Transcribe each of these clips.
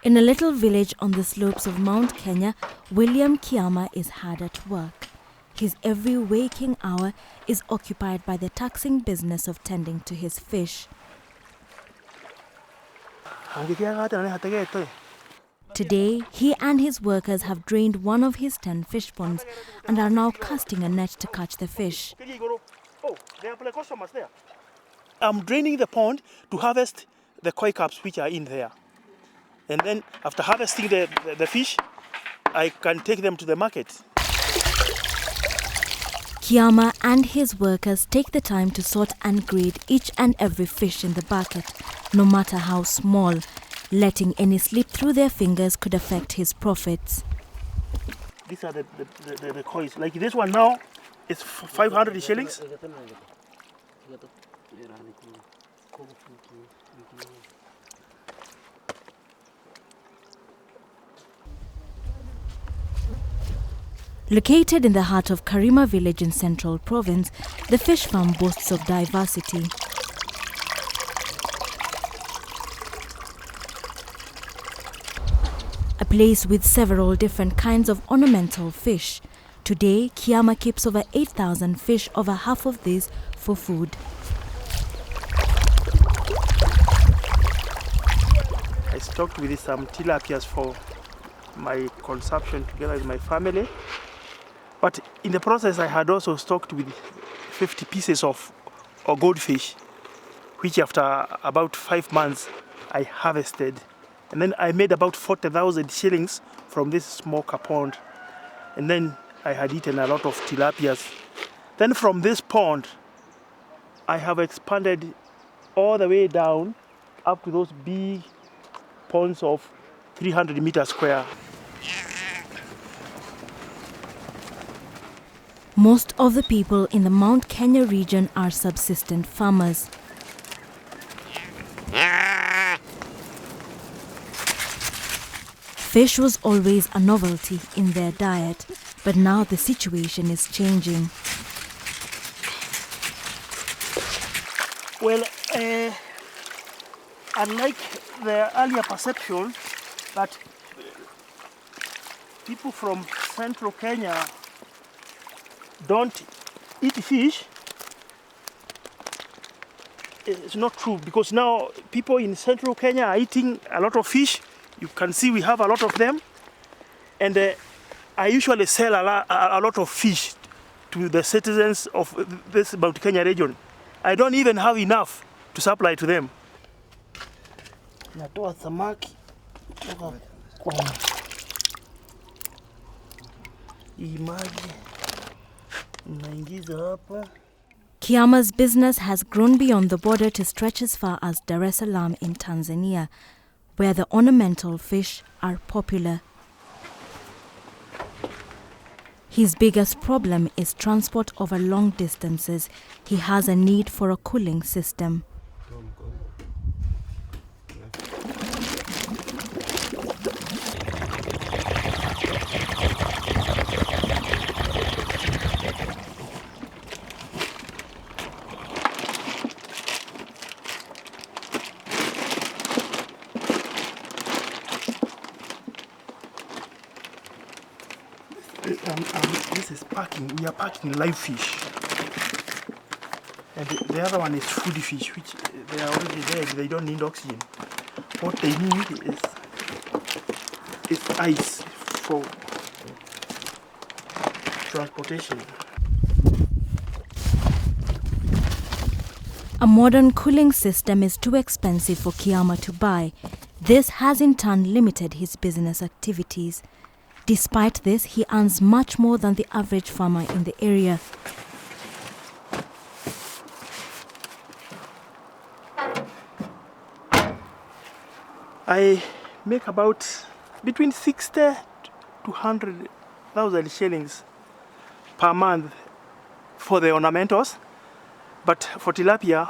In a little village on the slopes of Mount Kenya, William Kiama is hard at work. His every waking hour is occupied by the taxing business of tending to his fish. Today, he and his workers have drained one of his 10 fish ponds and are now casting a net to catch the fish. I'm draining the pond to harvest the koi carps which are in there. And then after harvesting the fish, I can take them to the market. Kiama and his workers take the time to sort and grade each and every fish in the bucket, no matter how small. Letting any slip through their fingers could affect his profits. These are the kois. Like this one now, it's 500 shillings. Located in the heart of Karima village in Central Province, the fish farm boasts of diversity. A place with several different kinds of ornamental fish. Today, Kiama keeps over 8,000 fish, over half of these for food. I stocked with some tilapias for my consumption together with my family. But in the process, I had also stocked with 50 pieces of goldfish, which after about 5 months, I harvested. And then I made about 40,000 shillings from this smoker pond. And then I had eaten a lot of tilapias. Then from this pond, I have expanded all the way down up to those big ponds of 300 meters square. Most of the people in the Mount Kenya region are subsistent farmers. Fish was always a novelty in their diet, but now the situation is changing. Well, unlike the earlier perception that people from central Kenya don't eat fish, it's not true, because now people in central Kenya are eating a lot of fish. You can see we have a lot of them, and I usually sell a lot of fish to the citizens of this Mount Kenya region. I don't even have enough to supply to them. Natoa samaki kutoka kwa hii maji naingiza hapa. Kiama's business has grown beyond the border to stretch as far as Dar es Salaam in Tanzania, where the ornamental fish are popular. His biggest problem is transport over long distances. He has a need for a cooling system. This is packing. We are packing live fish, and the other one is food fish, which they are already dead. They don't need oxygen. What they need is ice for transportation. A modern cooling system is too expensive for Kiama to buy. This has in turn limited his business activities. Despite this, he earns much more than the average farmer in the area. I make about between 60 to 100,000 shillings per month for the ornamentals, but for tilapia,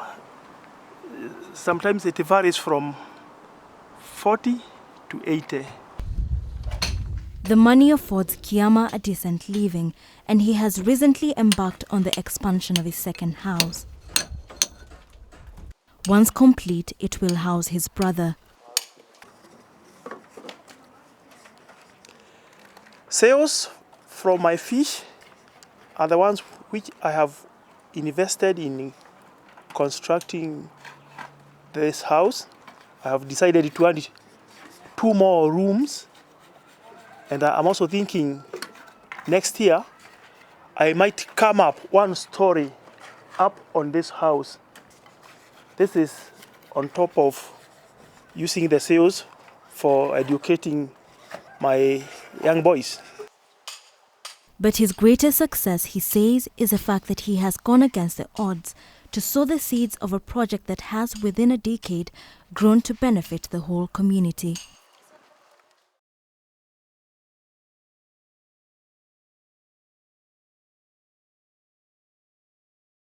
sometimes it varies from 40 to 80. The money affords Kiama a decent living, and he has recently embarked on the expansion of his second house. Once complete, it will house his brother. Sales from my fish are the ones which I have invested in constructing this house. I have decided to add 2 more rooms, and I'm also thinking next year I might come up 1 story up on this house. This is on top of using the sales for educating my young boys. But his greatest success, he says, is the fact that he has gone against the odds to sow the seeds of a project that has, within a decade, grown to benefit the whole community.